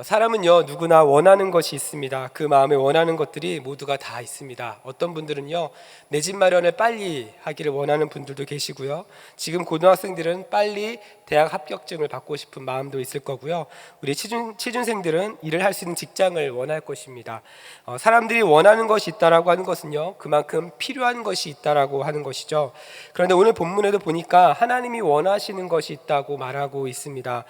사람은요 누구나 원하는 것이 있습니다. 그 마음에 원하는 것들이 모두가 다 있습니다. 어떤 분들은요 내 집 마련을 빨리 하기를 원하는 분들도 계시고요, 지금 고등학생들은 빨리 대학 합격증을 받고 싶은 마음도 있을 거고요, 우리 취준생들은 일을 할 수 있는 직장을 원할 것입니다. 사람들이 원하는 것이 있다라고 하는 것은요 그만큼 필요한 것이 있다라고 하는 것이죠. 그런데 오늘 본문에도 보니까 하나님이 원하시는 것이 있다고 말하고 있습니다.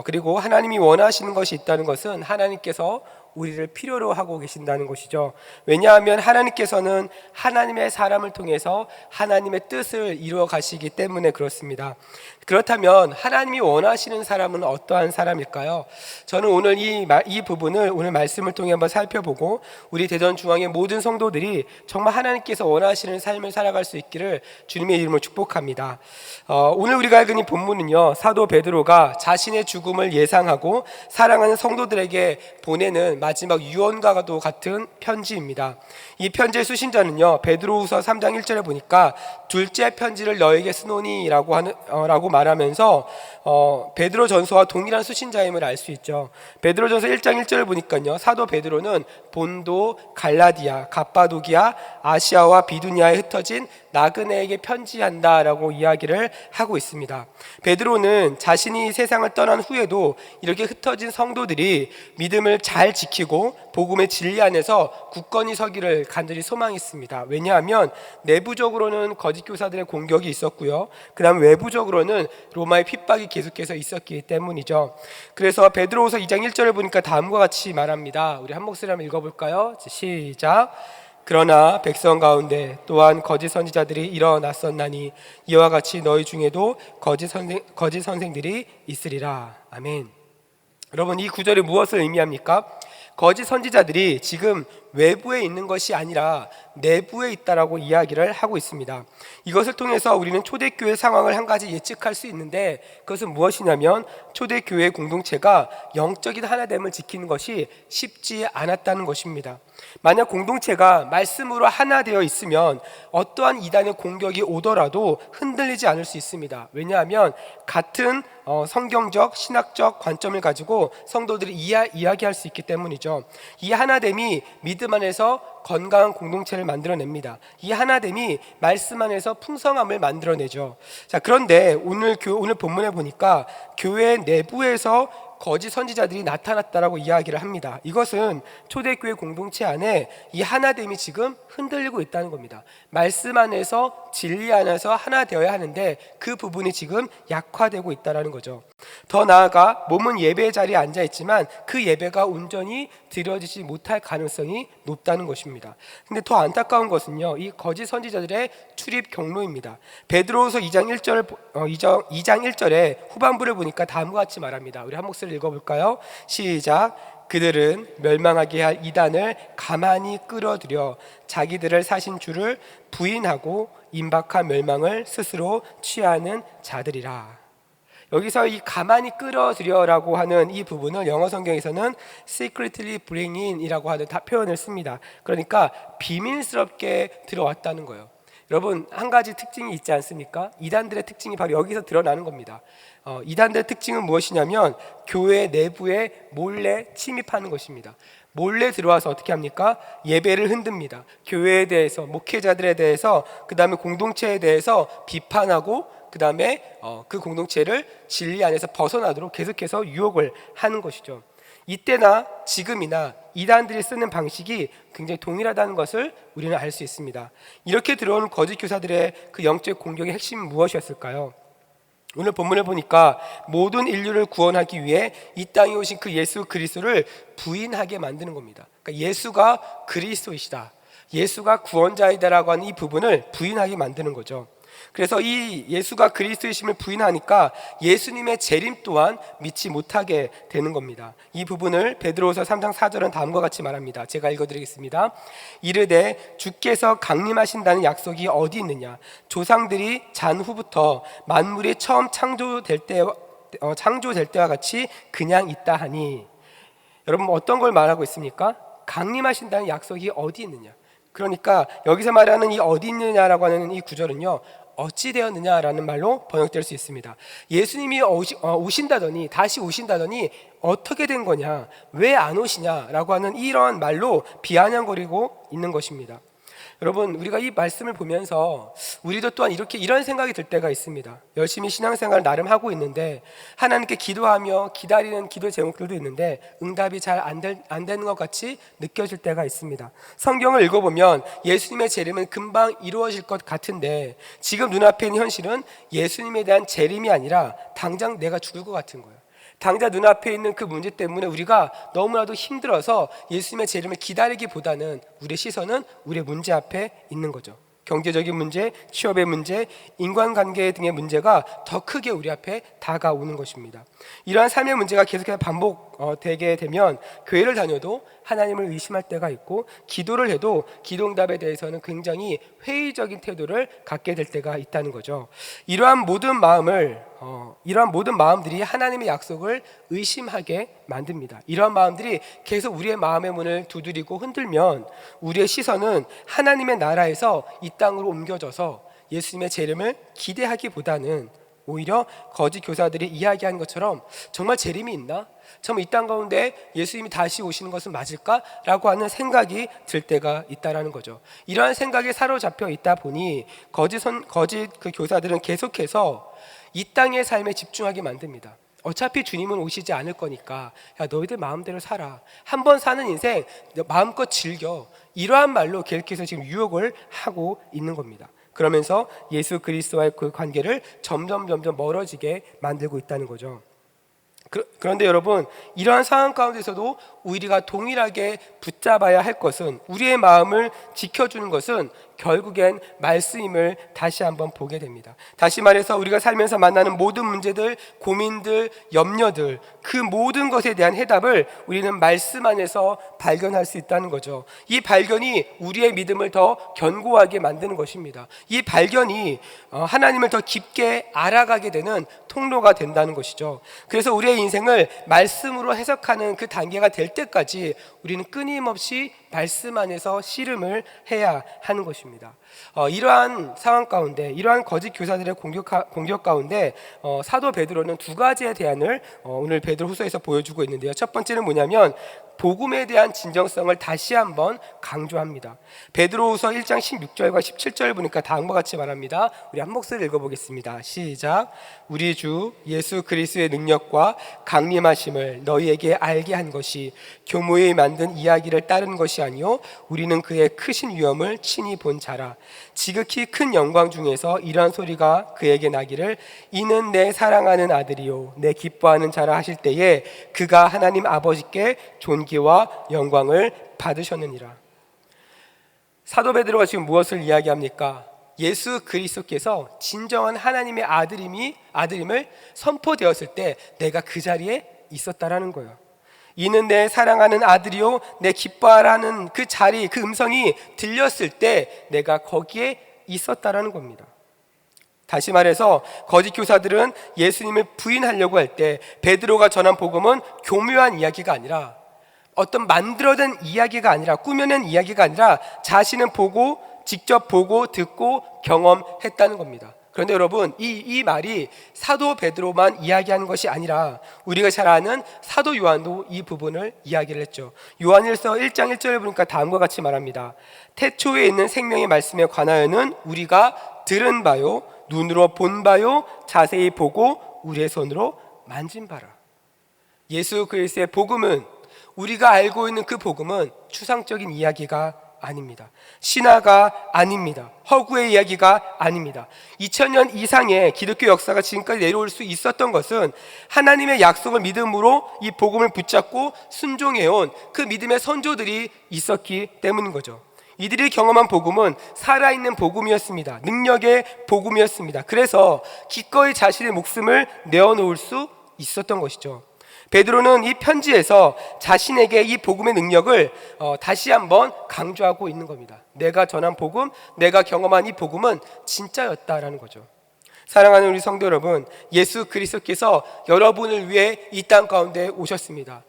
그리고 하나님이 원하시는 것이 있다는 것은 하나님께서 우리를 필요로 하고 계신다는 것이죠. 왜냐하면 하나님께서는 하나님의 사람을 통해서 하나님의 뜻을 이루어 가시기 때문에 그렇습니다. 그렇다면 하나님이 원하시는 사람은 어떠한 사람일까요? 저는 오늘 이 부분을 오늘 말씀을 통해 한번 살펴보고 우리 대전중앙의 모든 성도들이 정말 하나님께서 원하시는 삶을 살아갈 수 있기를 주님의 이름으로 축복합니다. 오늘 우리가 읽은 이 본문은요 사도 베드로가 자신의 죽음을 예상하고 사랑하는 성도들에게 보내는 마지막 유언과도 같은 편지입니다. 이 편지의 수신자는요 베드로후서 3장 1절에 보니까 둘째 편지를 너에게 쓰노니 라고 말하면서 베드로전서와 동일한 수신자임을 알 수 있죠. 베드로전서 1장 1절을 보니까요 사도 베드로는 본도, 갈라디아, 갑바도기아, 아시아와 비두니아에 흩어진 나그네에게 편지한다라고 이야기를 하고 있습니다. 베드로는 자신이 세상을 떠난 후에도 이렇게 흩어진 성도들이 믿음을 잘 지키고 복음의 진리 안에서 굳건히 서기를 간절히 소망했습니다. 왜냐하면 내부적으로는 거짓 교사들의 공격이 있었고요, 그 다음 외부적으로는 로마의 핍박이 계속해서 있었기 때문이죠. 그래서 베드로후서 2장 1절을 보니까 다음과 같이 말합니다. 우리 한 목소리 한번 읽어볼까요? 시작. 그러나 백성 가운데 또한 거짓 선지자들이 일어났었나니 이와 같이 너희 중에도 거짓 선생들이 있으리라. 아멘. 여러분, 이 구절이 무엇을 의미합니까? 거짓 선지자들이 지금 외부에 있는 것이 아니라 내부에 있다라고 이야기를 하고 있습니다. 이것을 통해서 우리는 초대교회 상황을 한 가지 예측할 수 있는데, 그것은 무엇이냐면 초대교회 공동체가 영적인 하나됨을 지키는 것이 쉽지 않았다는 것입니다. 만약 공동체가 말씀으로 하나 되어 있으면 어떠한 이단의 공격이 오더라도 흔들리지 않을 수 있습니다. 왜냐하면 같은 성경적, 신학적 관점을 가지고 성도들이 이야기할 수 있기 때문이죠. 이 하나됨이 믿음 안에서 건강한 공동체를 만들어냅니다. 이 하나됨이 말씀 안에서 풍성함을 만들어내죠. 자, 그런데 오늘 본문에 보니까 교회 내부에서 거짓 선지자들이 나타났다라고 이야기를 합니다. 이것은 초대교회 공동체 안에 이 하나됨이 지금 흔들리고 있다는 겁니다. 말씀 안에서, 진리 안에서 하나 되어야 하는데 그 부분이 지금 약화되고 있다는 거죠. 더 나아가 몸은 예배의 자리에 앉아 있지만 그 예배가 온전히 드려지지 못할 가능성이 높다는 것입니다. 근데 더 안타까운 것은요 이 거짓 선지자들의 출입 경로입니다. 베드로후서 2장 1절에 후반부를 보니까 다음과 같이 말합니다. 우리 한 목소리 읽어볼까요? 시작. 그들은 멸망하게 할 이단을 가만히 끌어들여 자기들을 사신 주를 부인하고 임박한 멸망을 스스로 취하는 자들이라. 여기서 이 가만히 끌어들여라고 하는 이 부분을 영어 성경에서는 secretly bring in이라고 하는 표현을 씁니다. 그러니까 비밀스럽게 들어왔다는 거예요. 여러분, 한 가지 특징이 있지 않습니까? 이단들의 특징이 바로 여기서 드러나는 겁니다. 이단들의 특징은 무엇이냐면 교회 내부에 몰래 침입하는 것입니다. 몰래 들어와서 어떻게 합니까? 예배를 흔듭니다. 교회에 대해서, 목회자들에 대해서, 그 다음에 공동체에 대해서 비판하고, 그 다음에 그 공동체를 진리 안에서 벗어나도록 계속해서 유혹을 하는 것이죠. 이때나 지금이나 이단들이 쓰는 방식이 굉장히 동일하다는 것을 우리는 알 수 있습니다. 이렇게 들어오는 거짓 교사들의 그 영적 공격의 핵심은 무엇이었을까요? 오늘 본문을 보니까 모든 인류를 구원하기 위해 이 땅에 오신 그 예수 그리스도를 부인하게 만드는 겁니다. 그러니까 예수가 그리스도이시다, 예수가 구원자이다라고 하는 이 부분을 부인하게 만드는 거죠. 그래서 이 예수가 그리스도이심을 부인하니까 예수님의 재림 또한 믿지 못하게 되는 겁니다. 이 부분을 베드로후서 3장 4절은 다음과 같이 말합니다. 제가 읽어드리겠습니다. 이르되 주께서 강림하신다는 약속이 어디 있느냐? 조상들이 잔 후부터 만물이 처음 창조될 때와 같이 그냥 있다 하니. 여러분, 어떤 걸 말하고 있습니까? 강림하신다는 약속이 어디 있느냐? 그러니까 여기서 말하는 이 어디 있느냐라고 하는 이 구절은요 어찌 되었느냐라는 말로 번역될 수 있습니다. 예수님이 오신다더니 다시 오신다더니 어떻게 된 거냐, 왜 안 오시냐라고 하는 이런 말로 비아냥거리고 있는 것입니다. 여러분, 우리가 이 말씀을 보면서 우리도 또한 이런 생각이 들 때가 있습니다. 열심히 신앙생활을 나름 하고 있는데 하나님께 기도하며 기다리는 기도 제목들도 있는데 응답이 잘 안 되는 것 같이 느껴질 때가 있습니다. 성경을 읽어보면 예수님의 재림은 금방 이루어질 것 같은데 지금 눈앞에 있는 현실은 예수님에 대한 재림이 아니라 당장 내가 죽을 것 같은 거예요. 당장 눈앞에 있는 그 문제 때문에 우리가 너무나도 힘들어서 예수님의 재림을 기다리기보다는 우리의 시선은 우리의 문제 앞에 있는 거죠. 경제적인 문제, 취업의 문제, 인간관계 등의 문제가 더 크게 우리 앞에 다가오는 것입니다. 이러한 삶의 문제가 계속해서 반복되게 되면 교회를 다녀도 하나님을 의심할 때가 있고 기도를 해도 기도응답에 대해서는 굉장히 회의적인 태도를 갖게 될 때가 있다는 거죠. 이러한 모든 마음들이 하나님의 약속을 의심하게 만듭니다. 이러한 마음들이 계속 우리의 마음의 문을 두드리고 흔들면 우리의 시선은 하나님의 나라에서 이 땅으로 옮겨져서 예수님의 재림을 기대하기보다는 오히려 거짓 교사들이 이야기한 것처럼 정말 재림이 있나? 정말 이 땅 가운데 예수님이 다시 오시는 것은 맞을까? 라고 하는 생각이 들 때가 있다라는 거죠. 이러한 생각에 사로잡혀 있다 보니 거짓 그 교사들은 계속해서 이 땅의 삶에 집중하게 만듭니다. 어차피 주님은 오시지 않을 거니까 야, 너희들 마음대로 살아. 한 번 사는 인생 마음껏 즐겨. 이러한 말로 계속해서 지금 유혹을 하고 있는 겁니다. 그러면서 예수 그리스도와의 그 관계를 점점 멀어지게 만들고 있다는 거죠. 그런데 여러분, 이러한 상황 가운데서도 우리가 동일하게 붙잡아야 할 것은, 우리의 마음을 지켜주는 것은 결국엔 말씀임을 다시 한번 보게 됩니다. 다시 말해서 우리가 살면서 만나는 모든 문제들, 고민들, 염려들, 그 모든 것에 대한 해답을 우리는 말씀 안에서 발견할 수 있다는 거죠. 이 발견이 우리의 믿음을 더 견고하게 만드는 것입니다. 이 발견이 하나님을 더 깊게 알아가게 되는 통로가 된다는 것이죠. 그래서 우리의 인생을 말씀으로 해석하는 그 단계가 될 때까지 우리는 끊임없이 말씀 안에서 씨름을 해야 하는 것입니다. 이러한 상황 가운데, 이러한 거짓 교사들의 공격 가운데 사도 베드로는 두 가지의 대안을 오늘 베드로후서에서 보여주고 있는데요. 첫 번째는 뭐냐면 복음에 대한 진정성을 다시 한번 강조합니다. 베드로후서 1장 16절과 17절 보니까 다음과 같이 말합니다. 우리 한 목소리 읽어보겠습니다. 시작. 우리 주 예수 그리스도의 능력과 강림하심을 너희에게 알게 한 것이 교모에 만든 이야기를 따른 것이 아니요 우리는 그의 크신 위엄을 친히 본 자라. 지극히 큰 영광 중에서 이러한 소리가 그에게 나기를 이는 내 사랑하는 아들이요 내 기뻐하는 자라 하실 때에 그가 하나님 아버지께 존귀와 영광을 받으셨느니라. 사도 베드로가 지금 무엇을 이야기합니까? 예수 그리스도께서 진정한 하나님의 아들임을 선포되었을 때 내가 그 자리에 있었다라는 거예요. 이는 내 사랑하는 아들이요 내 기뻐하라는 그 자리, 그 음성이 들렸을 때 내가 거기에 있었다라는 겁니다. 다시 말해서 거짓 교사들은 예수님을 부인하려고 할 때 베드로가 전한 복음은 교묘한 이야기가 아니라, 어떤 만들어낸 이야기가 아니라, 꾸며낸 이야기가 아니라 자신은 직접 보고 듣고 경험했다는 겁니다. 그런데 여러분, 이 말이 사도 베드로만 이야기하는 것이 아니라 우리가 잘 아는 사도 요한도 이 부분을 이야기를 했죠. 요한일서 1장 1절을 보니까 다음과 같이 말합니다. 태초에 있는 생명의 말씀에 관하여는 우리가 들은 바요 눈으로 본 바요 자세히 보고 우리의 손으로 만진 바라. 예수 그리스도의 복음은, 우리가 알고 있는 그 복음은 추상적인 이야기가 아닙니다. 신화가 아닙니다. 허구의 이야기가 아닙니다. 2000년 이상의 기독교 역사가 지금까지 내려올 수 있었던 것은 하나님의 약속을 믿음으로 이 복음을 붙잡고 순종해온 그 믿음의 선조들이 있었기 때문인 거죠. 이들이 경험한 복음은 살아있는 복음이었습니다. 능력의 복음이었습니다. 그래서 기꺼이 자신의 목숨을 내어놓을 수 있었던 것이죠. 베드로는 이 편지에서 자신에게 이 복음의 능력을 다시 한번 강조하고 있는 겁니다. 내가 전한 복음, 내가 경험한 이 복음은 진짜였다라는 거죠. 사랑하는 우리 성도 여러분, 예수 그리스도께서 여러분을 위해 이 땅 가운데 오셨습니다.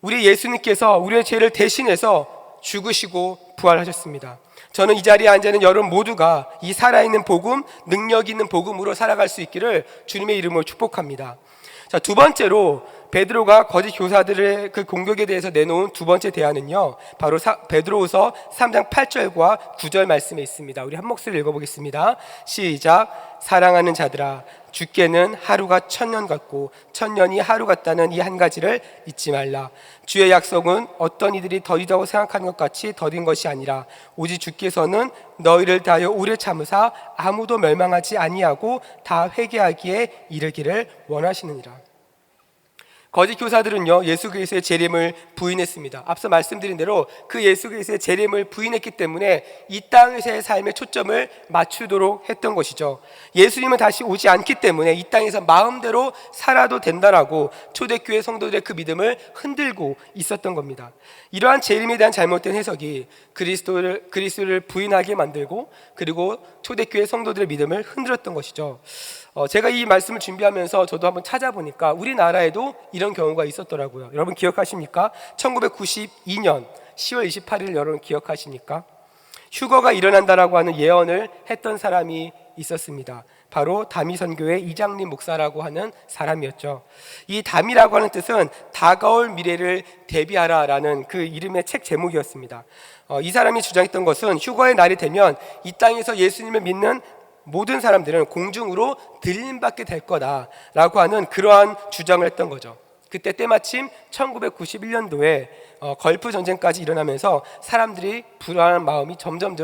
우리 예수님께서 우리의 죄를 대신해서 죽으시고 부활하셨습니다. 저는 이 자리에 앉아 있는 여러분 모두가 이 살아있는 복음, 능력 있는 복음으로 살아갈 수 있기를 주님의 이름으로 축복합니다. 자, 두 번째로 베드로가 거짓 교사들의 그 공격에 대해서 내놓은 두 번째 대안은요, 바로 베드로후서 3장 8절과 9절 말씀에 있습니다. 우리 한 목소리 읽어보겠습니다. 시작. 사랑하는 자들아, 주께는 하루가 1000년 같고 1000년이 하루 같다는 이 한 가지를 잊지 말라. 주의 약속은 어떤 이들이 더디다고 생각하는 것 같이 더딘 것이 아니라 오직 주께서는 너희를 다하여 오래 참으사 아무도 멸망하지 아니하고 다 회개하기에 이르기를 원하시느니라. 거짓 교사들은요, 예수 그리스도의 재림을 부인했습니다. 앞서 말씀드린 대로 그 예수 그리스도의 재림을 부인했기 때문에 이 땅에서의 삶의 초점을 맞추도록 했던 것이죠. 예수님은 다시 오지 않기 때문에 이 땅에서 마음대로 살아도 된다라고 초대교회 성도들의 그 믿음을 흔들고 있었던 겁니다. 이러한 재림에 대한 잘못된 해석이 그리스도를 부인하게 만들고, 그리고 초대교회 성도들의 믿음을 흔들었던 것이죠. 제가 이 말씀을 준비하면서 저도 한번 찾아보니까 우리나라에도 이런 경우가 있었더라고요. 여러분 기억하십니까? 1992년 10월 28일 여러분 기억하십니까? 휴거가 일어난다라고 하는 예언을 했던 사람이 있었습니다. 바로 다미선교회 이장림 목사라고 하는 사람이었죠. 이 담이라고 하는 뜻은 다가올 미래를 대비하라라는 그 이름의 책 제목이었습니다. 이 사람이 주장했던 것은 휴거의 날이 되면 이 땅에서 예수님을 믿는 모든 사람들은 공중으로 들림받게 될 거다라고 하는 그러한 주장을 했던 거죠. 그때 때마침 1991년도에 걸프 전쟁까지 일어나면서 사람들이 불안한 마음이 점점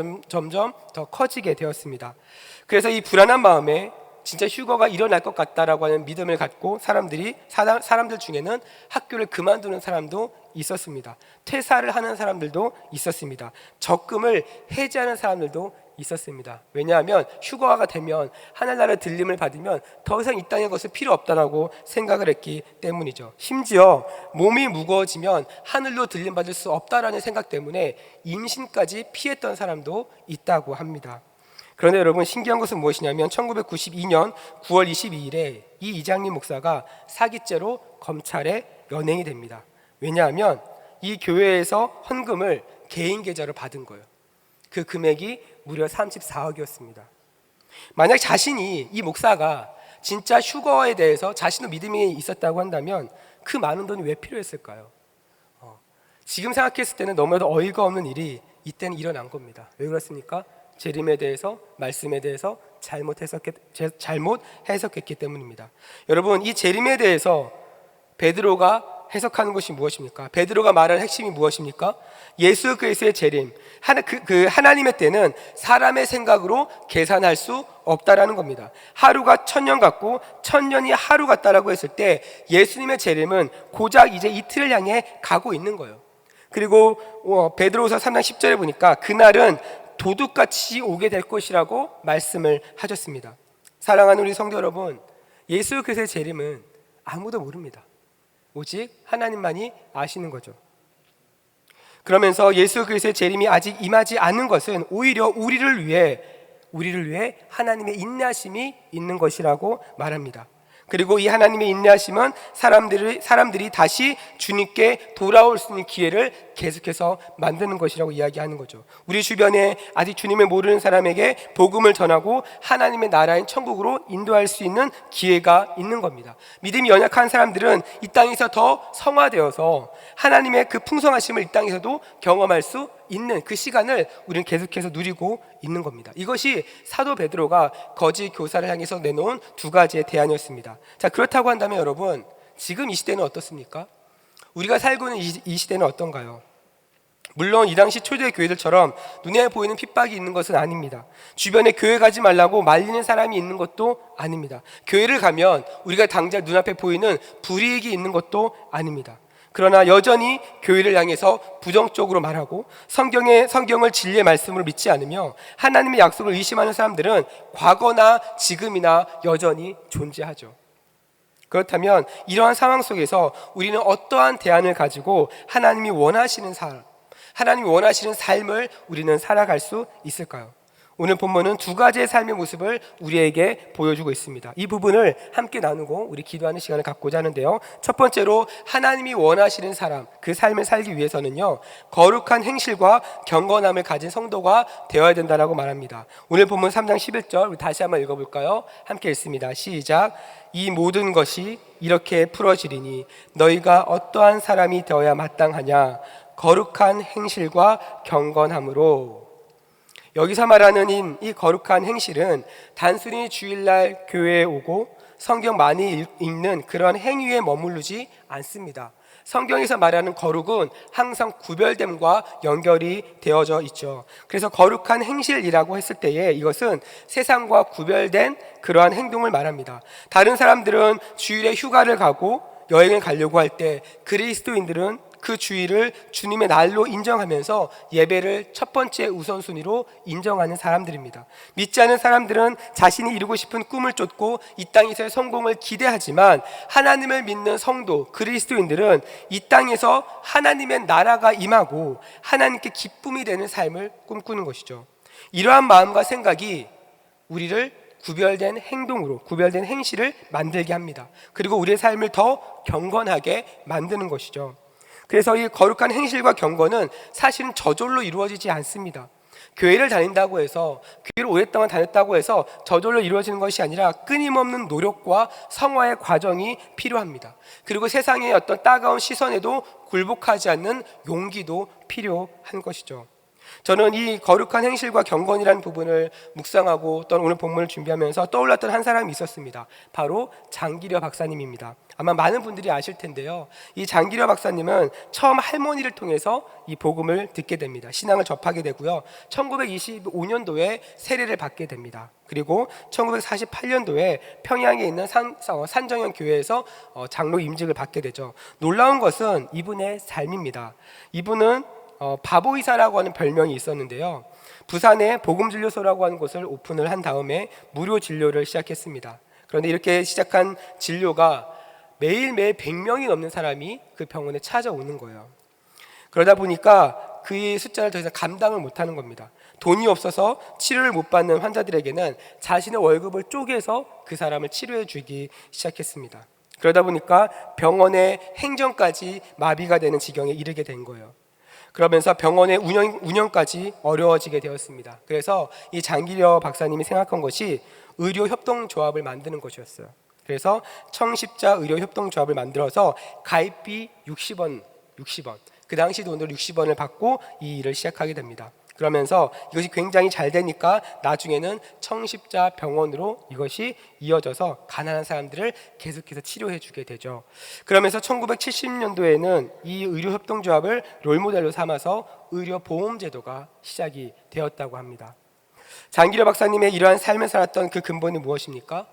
더 커지게 되었습니다. 그래서 이 불안한 마음에 진짜 휴거가 일어날 것 같다라고 하는 믿음을 갖고 사람들 중에는 학교를 그만두는 사람도 있었습니다. 퇴사를 하는 사람들도 있었습니다. 적금을 해지하는 사람들도 있었습니다. 왜냐하면 휴거가 되면 하늘나라 들림을 받으면 더 이상 이 땅의 것을 필요 없다라고 생각을 했기 때문이죠. 심지어 몸이 무거워지면 하늘로 들림 받을 수 없다라는 생각 때문에 임신까지 피했던 사람도 있다고 합니다. 그런데 여러분 신기한 것은 무엇이냐면 1992년 9월 22일에 이 이장림 목사가 사기죄로 검찰에 연행이 됩니다. 왜냐하면 이 교회에서 헌금을 개인 계좌로 받은 거예요. 그 금액이 무려 34억이었습니다. 만약 이 목사가 진짜 휴거에 대해서 자신의 믿음이 있었다고 한다면 그 많은 돈이 왜 필요했을까요? 지금 생각했을 때는 너무나도 어이가 없는 일이 이때는 일어난 겁니다. 왜 그렇습니까? 재림에 대해서, 말씀에 대해서 잘못 해석했기 때문입니다. 여러분, 이 재림에 대해서 베드로가 해석하는 것이 무엇입니까? 베드로가 말하는 핵심이 무엇입니까? 예수 그리스도의 재림, 하나님의 때는 사람의 생각으로 계산할 수 없다라는 겁니다. 하루가 1000년 같고 1000년이 하루 같다라고 했을 때 예수님의 재림은 고작 이제 이틀을 향해 가고 있는 거예요. 그리고 베드로후서 3장 10절에 보니까 그날은 도둑같이 오게 될 것이라고 말씀을 하셨습니다. 사랑하는 우리 성도 여러분, 예수 그리스도의 재림은 아무도 모릅니다. 오직 하나님만이 아시는 거죠. 그러면서 예수 그리스도의 재림이 아직 임하지 않은 것은 오히려 우리를 위해 하나님의 인내하심이 있는 것이라고 말합니다. 그리고 이 하나님의 인내하심은 사람들이 다시 주님께 돌아올 수 있는 기회를 계속해서 만드는 것이라고 이야기하는 거죠. 우리 주변에 아직 주님을 모르는 사람에게 복음을 전하고 하나님의 나라인 천국으로 인도할 수 있는 기회가 있는 겁니다. 믿음이 연약한 사람들은 이 땅에서 더 성화되어서 하나님의 그 풍성하심을 이 땅에서도 경험할 수 있는 그 시간을 우리는 계속해서 누리고 있는 겁니다. 이것이 사도 베드로가 거짓 교사를 향해서 내놓은 두 가지의 대안이었습니다. 자, 그렇다고 한다면 여러분, 지금 이 시대는 어떻습니까? 우리가 살고 있는 이 시대는 어떤가요? 물론 이 당시 초대 교회들처럼 눈에 보이는 핍박이 있는 것은 아닙니다. 주변에 교회 가지 말라고 말리는 사람이 있는 것도 아닙니다. 교회를 가면 우리가 당장 눈앞에 보이는 불이익이 있는 것도 아닙니다. 그러나 여전히 교회를 향해서 부정적으로 말하고 성경을 진리의 말씀으로 믿지 않으며 하나님의 약속을 의심하는 사람들은 과거나 지금이나 여전히 존재하죠. 그렇다면 이러한 상황 속에서 우리는 어떠한 대안을 가지고 하나님이 원하시는 삶을 우리는 살아갈 수 있을까요? 오늘 본문은 두 가지의 삶의 모습을 우리에게 보여주고 있습니다. 이 부분을 함께 나누고 우리 기도하는 시간을 갖고자 하는데요. 첫 번째로 하나님이 원하시는 사람, 그 삶을 살기 위해서는요, 거룩한 행실과 경건함을 가진 성도가 되어야 된다라고 말합니다. 오늘 본문 3장 11절 우리 다시 한번 읽어볼까요? 함께 읽습니다. 시작. 이 모든 것이 이렇게 풀어지리니 너희가 어떠한 사람이 되어야 마땅하냐? 거룩한 행실과 경건함으로. 여기서 말하는 이 거룩한 행실은 단순히 주일날 교회에 오고 성경 많이 읽는 그런 행위에 머무르지 않습니다. 성경에서 말하는 거룩은 항상 구별됨과 연결이 되어져 있죠. 그래서 거룩한 행실이라고 했을 때에 이것은 세상과 구별된 그러한 행동을 말합니다. 다른 사람들은 주일에 휴가를 가고 여행을 가려고 할 때 그리스도인들은 그 주일을 주님의 날로 인정하면서 예배를 첫 번째 우선순위로 인정하는 사람들입니다. 믿지 않은 사람들은 자신이 이루고 싶은 꿈을 쫓고 이 땅에서의 성공을 기대하지만 하나님을 믿는 성도, 그리스도인들은 이 땅에서 하나님의 나라가 임하고 하나님께 기쁨이 되는 삶을 꿈꾸는 것이죠. 이러한 마음과 생각이 우리를 구별된 행동으로, 구별된 행실을 만들게 합니다. 그리고 우리의 삶을 더 경건하게 만드는 것이죠. 그래서 이 거룩한 행실과 경건은 사실은 저절로 이루어지지 않습니다. 교회를 다닌다고 해서, 교회를 오랫동안 다녔다고 해서 저절로 이루어지는 것이 아니라 끊임없는 노력과 성화의 과정이 필요합니다. 그리고 세상의 어떤 따가운 시선에도 굴복하지 않는 용기도 필요한 것이죠. 저는 이 거룩한 행실과 경건이라는 부분을 묵상하고 또 오늘 본문을 준비하면서 떠올랐던 한 사람이 있었습니다. 바로 장기려 박사님입니다. 아마 많은 분들이 아실 텐데요, 이 장기려 박사님은 처음 할머니를 통해서 이 복음을 듣게 됩니다. 신앙을 접하게 되고요, 1925년도에 세례를 받게 됩니다. 그리고 1948년도에 평양에 있는 산정현 교회에서 장로 임직을 받게 되죠. 놀라운 것은 이분의 삶입니다. 이분은 바보의사라고 하는 별명이 있었는데요, 부산에 복음진료소라고 하는 곳을 오픈을 한 다음에 무료 진료를 시작했습니다. 그런데 이렇게 시작한 진료가 매일매일 100명이 넘는 사람이 그 병원에 찾아오는 거예요. 그러다 보니까 그의 숫자를 더 이상 감당을 못하는 겁니다. 돈이 없어서 치료를 못 받는 환자들에게는 자신의 월급을 쪼개서 그 사람을 치료해 주기 시작했습니다. 그러다 보니까 병원의 행정까지 마비가 되는 지경에 이르게 된 거예요. 그러면서 병원의 운영까지 어려워지게 되었습니다. 그래서 이 장기려 박사님이 생각한 것이 의료협동조합을 만드는 것이었어요. 그래서 청십자 의료협동조합을 만들어서 가입비 60원, 그 당시 돈으로 60원을 받고 이 일을 시작하게 됩니다. 그러면서 이것이 굉장히 잘 되니까 나중에는 청십자 병원으로 이것이 이어져서 가난한 사람들을 계속해서 치료해 주게 되죠. 그러면서 1970년도에는 이 의료협동조합을 롤모델로 삼아서 의료보험제도가 시작이 되었다고 합니다. 장기려 박사님의 이러한 삶을 살았던 그 근본이 무엇입니까?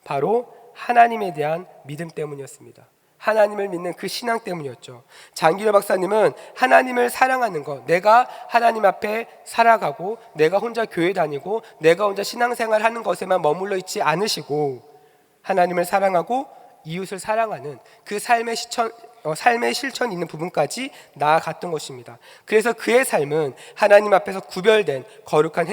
바로 하나님에 대한 믿음 때문이었습니다. 하나님을 믿는 그 신앙 때문이었죠. 장기려 박사님은 하나님을 사랑하는 것, 내가 하나님 앞에 살아가고 내가 혼자 교회 다니고 내가 혼자 신앙생활 하는 것에만 머물러 있지 않으시고 하나님을 사랑하고 이웃을 사랑하는 그 삶의 실천이 있는 부분까지 나아갔던 것입니다. 그래서 그의 삶은 하나님 앞에서 구별된 거룩한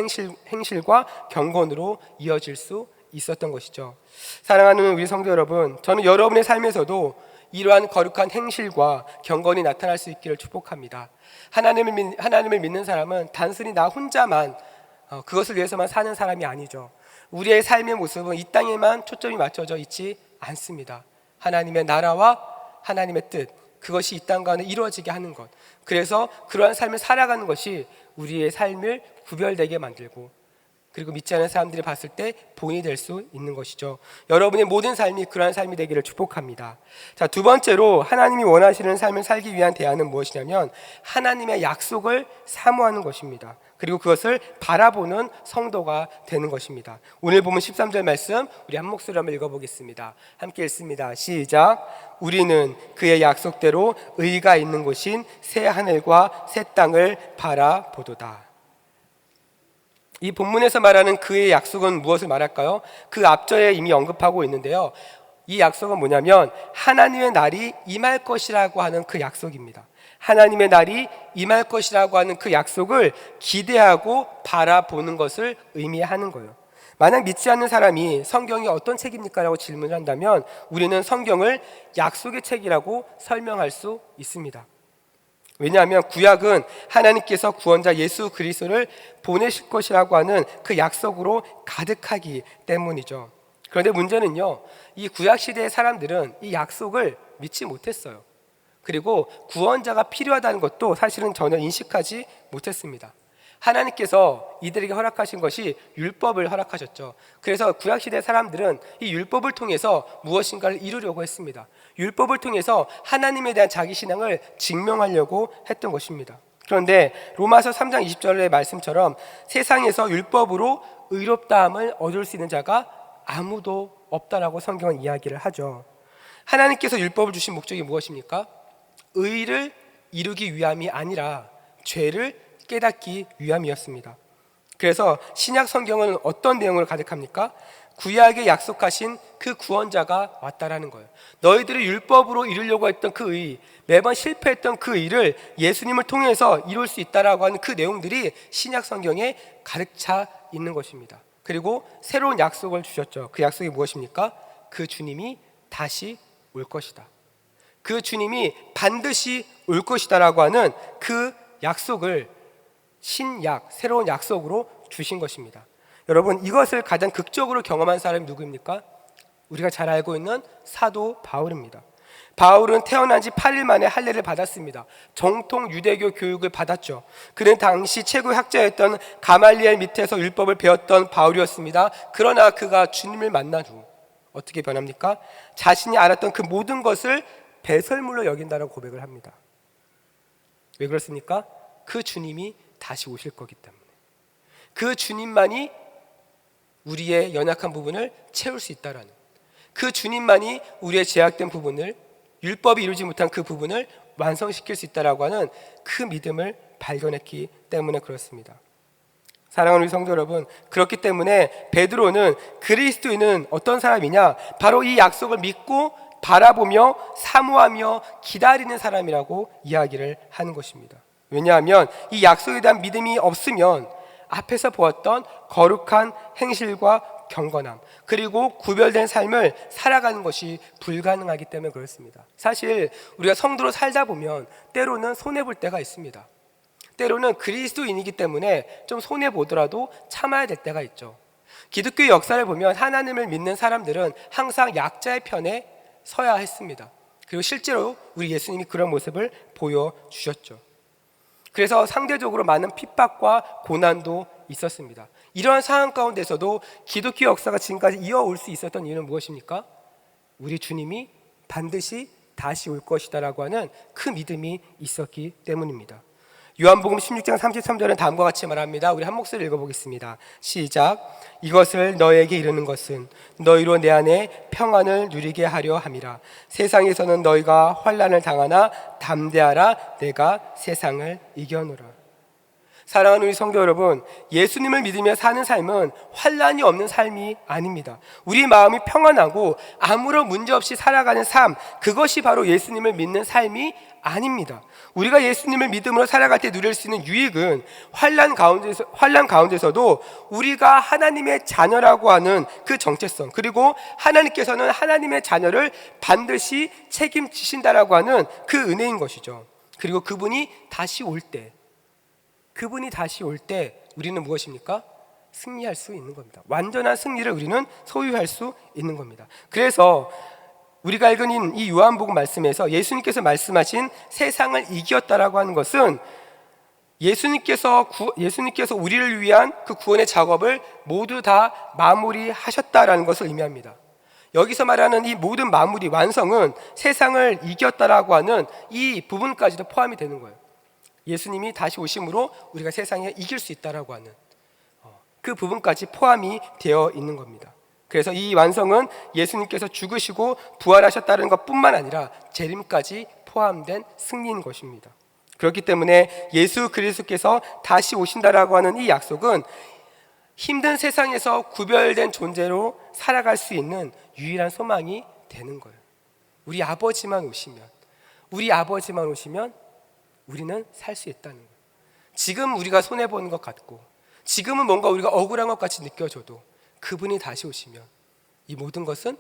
행실과 경건으로 이어질 수 있었던 것이죠. 사랑하는 우리 성도 여러분, 저는 여러분의 삶에서도 이러한 거룩한 행실과 경건이 나타날 수 있기를 축복합니다. 하나님을 믿는 사람은 단순히 나 혼자만 그것을 위해서만 사는 사람이 아니죠. 우리의 삶의 모습은 이 땅에만 초점이 맞춰져 있지 않습니다. 하나님의 나라와 하나님의 뜻, 그것이 이 땅 가운데 이루어지게 하는 것, 그래서 그러한 삶을 살아가는 것이 우리의 삶을 구별되게 만들고 그리고 믿지 않는 사람들이 봤을 때 본이 될 수 있는 것이죠. 여러분의 모든 삶이 그러한 삶이 되기를 축복합니다. 자, 두 번째로 하나님이 원하시는 삶을 살기 위한 대안은 무엇이냐면 하나님의 약속을 사모하는 것입니다. 그리고 그것을 바라보는 성도가 되는 것입니다. 오늘 보면 13절 말씀 우리 한 목소리로 한번 읽어보겠습니다. 함께 읽습니다. 시작. 우리는 그의 약속대로 의가 있는 곳인 새 하늘과 새 땅을 바라보도다. 이 본문에서 말하는 그의 약속은 무엇을 말할까요? 그 앞절에 이미 언급하고 있는데요, 이 약속은 뭐냐면 하나님의 날이 임할 것이라고 하는 그 약속입니다. 하나님의 날이 임할 것이라고 하는 그 약속을 기대하고 바라보는 것을 의미하는 거예요. 만약 믿지 않는 사람이 성경이 어떤 책입니까? 라고 질문을 한다면 우리는 성경을 약속의 책이라고 설명할 수 있습니다. 왜냐하면 구약은 하나님께서 구원자 예수 그리스도를 보내실 것이라고 하는 그 약속으로 가득하기 때문이죠. 그런데 문제는요, 이 구약 시대의 사람들은 이 약속을 믿지 못했어요. 그리고 구원자가 필요하다는 것도 사실은 전혀 인식하지 못했습니다. 하나님께서 이들에게 허락하신 것이 율법을 허락하셨죠. 그래서 구약시대 사람들은 이 율법을 통해서 무엇인가를 이루려고 했습니다. 율법을 통해서 하나님에 대한 자기 신앙을 증명하려고 했던 것입니다. 그런데 로마서 3장 20절의 말씀처럼 세상에서 율법으로 의롭다함을 얻을 수 있는 자가 아무도 없다라고 성경은 이야기를 하죠. 하나님께서 율법을 주신 목적이 무엇입니까? 의를 이루기 위함이 아니라 죄를 깨닫기 위함이었습니다. 그래서 신약 성경은 어떤 내용으로 가득합니까? 구약에 약속하신 그 구원자가 왔다라는 거예요. 너희들이 율법으로 이루려고 했던 그 의, 매번 실패했던 그 의를 예수님을 통해서 이룰 수 있다라고 하는 그 내용들이 신약 성경에 가득 차 있는 것입니다. 그리고 새로운 약속을 주셨죠. 그 약속이 무엇입니까? 그 주님이 다시 올 것이다. 그 주님이 반드시 올 것이다라고 하는 그 약속을 신약, 새로운 약속으로 주신 것입니다. 여러분, 이것을 가장 극적으로 경험한 사람이 누구입니까? 우리가 잘 알고 있는 사도 바울입니다. 바울은 태어난 지 8일 만에 할례를 받았습니다. 정통 유대교 교육을 받았죠. 그는 당시 최고의 학자였던 가말리엘 밑에서 율법을 배웠던 바울이었습니다. 그러나 그가 주님을 만난 후 어떻게 변합니까? 자신이 알았던 그 모든 것을 배설물로 여긴다라고 고백을 합니다. 왜 그렇습니까? 그 주님이 다시 오실 거기 때문에. 그 주님만이 우리의 연약한 부분을 채울 수 있다라는, 그 주님만이 우리의 제약된 부분을, 율법이 이루지 못한 그 부분을 완성시킬 수 있다라고 하는 그 믿음을 발견했기 때문에 그렇습니다. 사랑하는 우리 성도 여러분, 그렇기 때문에 베드로는 그리스도인은 어떤 사람이냐? 바로 이 약속을 믿고 바라보며 사모하며 기다리는 사람이라고 이야기를 하는 것입니다. 왜냐하면 이 약속에 대한 믿음이 없으면 앞에서 보았던 거룩한 행실과 경건함, 그리고 구별된 삶을 살아가는 것이 불가능하기 때문에 그렇습니다. 사실 우리가 성도로 살다 보면 때로는 손해볼 때가 있습니다. 때로는 그리스도인이기 때문에 좀 손해보더라도 참아야 될 때가 있죠. 기독교의 역사를 보면 하나님을 믿는 사람들은 항상 약자의 편에 서야 했습니다. 그리고 실제로 우리 예수님이 그런 모습을 보여주셨죠. 그래서 상대적으로 많은 핍박과 고난도 있었습니다. 이러한 상황 가운데서도 기독교 역사가 지금까지 이어올 수 있었던 이유는 무엇입니까? 우리 주님이 반드시 다시 올 것이다라고 하는 그 믿음이 있었기 때문입니다. 요한복음 16장 33절은 다음과 같이 말합니다. 우리 한 목소리 읽어보겠습니다. 시작. 이것을 너에게 이르는 것은 너희로 내 안에 평안을 누리게 하려 함이라. 세상에서는 너희가 환난을 당하나 담대하라. 내가 세상을 이겨노라. 사랑하는 우리 성도 여러분, 예수님을 믿으며 사는 삶은 환난이 없는 삶이 아닙니다. 우리 마음이 평안하고 아무런 문제 없이 살아가는 삶, 그것이 바로 예수님을 믿는 삶이 아닙니다. 우리가 예수님을 믿음으로 살아갈 때 누릴 수 있는 유익은 환난 가운데서도 우리가 하나님의 자녀라고 하는 그 정체성, 그리고 하나님께서는 하나님의 자녀를 반드시 책임지신다라고 하는 그 은혜인 것이죠. 그리고 그분이 다시 올 때 우리는 무엇입니까? 승리할 수 있는 겁니다. 완전한 승리를 우리는 소유할 수 있는 겁니다. 그래서 우리가 읽은 이 요한복음 말씀에서 예수님께서 말씀하신 세상을 이겼다라고 하는 것은 예수님께서 우리를 위한 그 구원의 작업을 모두 다 마무리하셨다라는 것을 의미합니다. 여기서 말하는 이 모든 마무리, 완성은 세상을 이겼다라고 하는 이 부분까지도 포함이 되는 거예요. 예수님이 다시 오심으로 우리가 세상에 이길 수 있다라고 하는 그 부분까지 포함이 되어 있는 겁니다. 그래서 이 완성은 예수님께서 죽으시고 부활하셨다는 것뿐만 아니라 재림까지 포함된 승리인 것입니다. 그렇기 때문에 예수 그리스도께서 다시 오신다라고 하는 이 약속은 힘든 세상에서 구별된 존재로 살아갈 수 있는 유일한 소망이 되는 거예요. 우리 아버지만 오시면 우리는 살 수 있다는 거예요. 지금 우리가 손해보는 것 같고 지금은 뭔가 우리가 억울한 것 같이 느껴져도 그분이 다시 오시면 이 모든 것은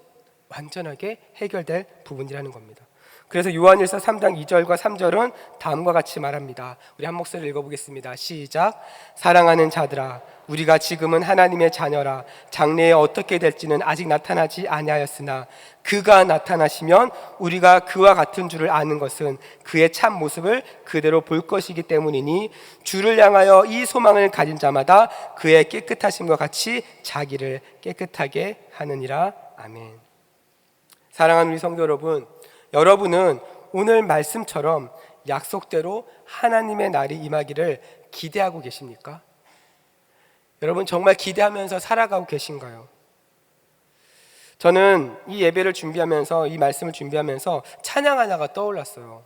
완전하게 해결될 부분이라는 겁니다. 그래서 요한일서 3장 2절과 3절은 다음과 같이 말합니다. 우리 한 목소리를 읽어보겠습니다. 시작. 사랑하는 자들아, 우리가 지금은 하나님의 자녀라. 장래에 어떻게 될지는 아직 나타나지 아니하였으나 그가 나타나시면 우리가 그와 같은 줄을 아는 것은 그의 참 모습을 그대로 볼 것이기 때문이니 주를 향하여 이 소망을 가진 자마다 그의 깨끗하심과 같이 자기를 깨끗하게 하느니라. 아멘. 사랑하는 우리 성도 여러분, 여러분은 오늘 말씀처럼 약속대로 하나님의 날이 임하기를 기대하고 계십니까? 여러분 정말 기대하면서 살아가고 계신가요? 저는 이 예배를 준비하면서 이 말씀을 준비하면서 찬양 하나가 떠올랐어요.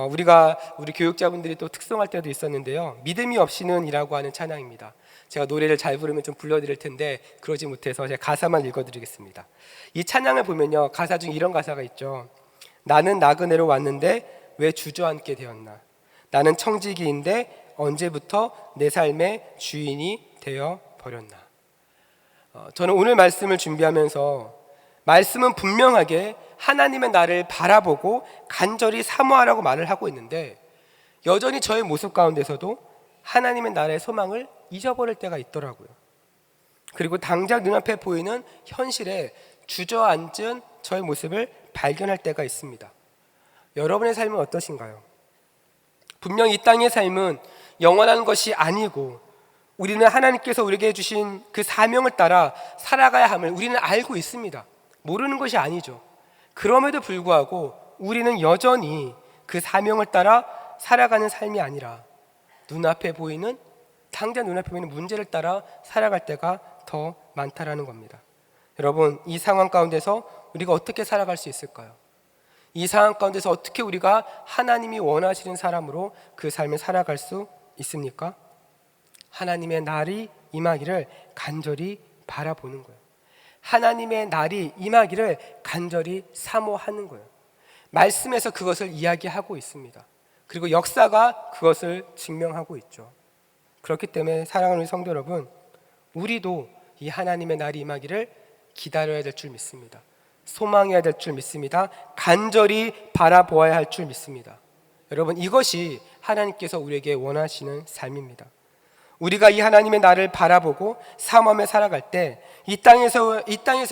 우리 교육자분들이 또 특송할 때도 있었는데요. 믿음이 없이는 이라고 하는 찬양입니다. 제가 노래를 잘 부르면 좀 불러드릴 텐데 그러지 못해서 제가 가사만 읽어드리겠습니다. 이 찬양을 보면요, 가사 중에 이런 가사가 있죠. 나는 나그네로 왔는데 왜 주저앉게 되었나? 나는 청지기인데 언제부터 내 삶의 주인이 되어 버렸나? 저는 오늘 말씀을 준비하면서 말씀은 분명하게 하나님의 나를 바라보고 간절히 사모하라고 말을 하고 있는데 여전히 저의 모습 가운데서도 하나님의 나라의 소망을 잊어버릴 때가 있더라고요. 그리고 당장 눈앞에 보이는 현실에 주저앉은 저의 모습을 발견할 때가 있습니다. 여러분의 삶은 어떠신가요? 분명 이 땅의 삶은 영원한 것이 아니고 우리는 하나님께서 우리에게 주신 그 사명을 따라 살아가야 함을 우리는 알고 있습니다. 모르는 것이 아니죠. 그럼에도 불구하고 우리는 여전히 그 사명을 따라 살아가는 삶이 아니라 당장 눈앞에 보이는 문제를 따라 살아갈 때가 더 많다라는 겁니다. 여러분, 이 상황 가운데서 우리가 어떻게 살아갈 수 있을까요? 이 상황 가운데서 어떻게 우리가 하나님이 원하시는 사람으로 그 삶을 살아갈 수 있습니까? 하나님의 날이 임하기를 간절히 바라보는 거예요. 하나님의 날이 임하기를 간절히 사모하는 거예요. 말씀에서 그것을 이야기하고 있습니다. 그리고 역사가 그것을 증명하고 있죠. 그렇기 때문에 사랑하는 우리 성도 여러분, 우리도 이 하나님의 날이 임하기를 기다려야 될 줄 믿습니다. 소망해야 될 줄 믿습니다. 간절히 바라보아야 할 줄 믿습니다. 여러분, 이것이 하나님께서 우리에게 원하시는 삶입니다. 우리가 이 하나님의 나를 바라보고 사모하며 살아갈 때 이 땅에서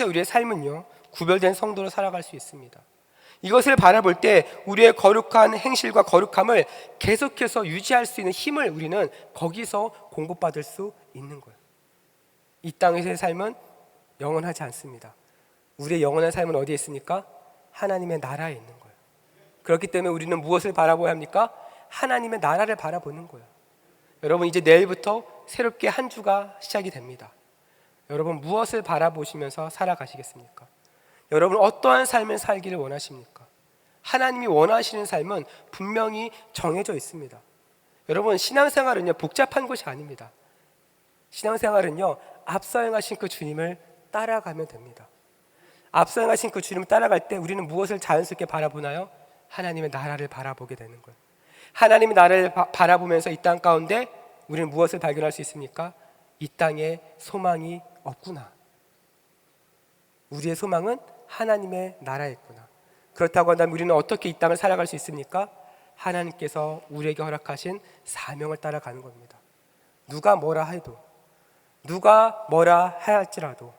우리의 삶은요, 구별된 성도로 살아갈 수 있습니다. 이것을 바라볼 때 우리의 거룩한 행실과 거룩함을 계속해서 유지할 수 있는 힘을 우리는 거기서 공급받을 수 있는 거예요. 이 땅에서의 삶은 영원하지 않습니다. 우리의 영원한 삶은 어디에 있습니까? 하나님의 나라에 있는 거예요. 그렇기 때문에 우리는 무엇을 바라봐야 합니까? 하나님의 나라를 바라보는 거예요. 여러분, 이제 내일부터 새롭게 한 주가 시작이 됩니다. 여러분, 무엇을 바라보시면서 살아가시겠습니까? 여러분, 어떠한 삶을 살기를 원하십니까? 하나님이 원하시는 삶은 분명히 정해져 있습니다. 여러분, 신앙생활은요, 복잡한 것이 아닙니다. 신앙생활은요, 앞서 행하신 그 주님을 따라가면 됩니다. 앞서 행하신 그 주님을 따라갈 때 우리는 무엇을 자연스럽게 바라보나요? 하나님의 나라를 바라보게 되는 거예요. 하나님의 나라를 바라보면서 이 땅 가운데 우리는 무엇을 발견할 수 있습니까? 이 땅에 소망이 없구나. 우리의 소망은 하나님의 나라에 있구나. 그렇다고 한다면 우리는 어떻게 이 땅을 살아갈 수 있습니까? 하나님께서 우리에게 허락하신 사명을 따라가는 겁니다. 누가 뭐라 해도, 누가 뭐라 할지라도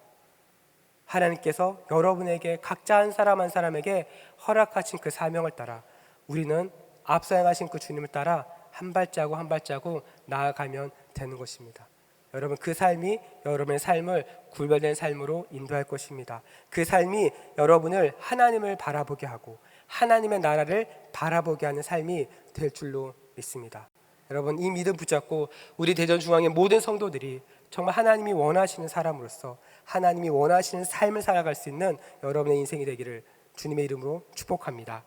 하나님께서 여러분에게 각자 한 사람 한 사람에게 허락하신 그 사명을 따라 우리는 앞서 행하신 그 주님을 따라 한 발자국 한 발자국 나아가면 되는 것입니다. 여러분, 그 삶이 여러분의 삶을 구별된 삶으로 인도할 것입니다. 그 삶이 여러분을 하나님을 바라보게 하고 하나님의 나라를 바라보게 하는 삶이 될 줄로 믿습니다. 여러분, 이 믿음 붙잡고 우리 대전중앙의 모든 성도들이 정말 하나님이 원하시는 사람으로서 하나님이 원하시는 삶을 살아갈 수 있는 여러분의 인생이 되기를 주님의 이름으로 축복합니다.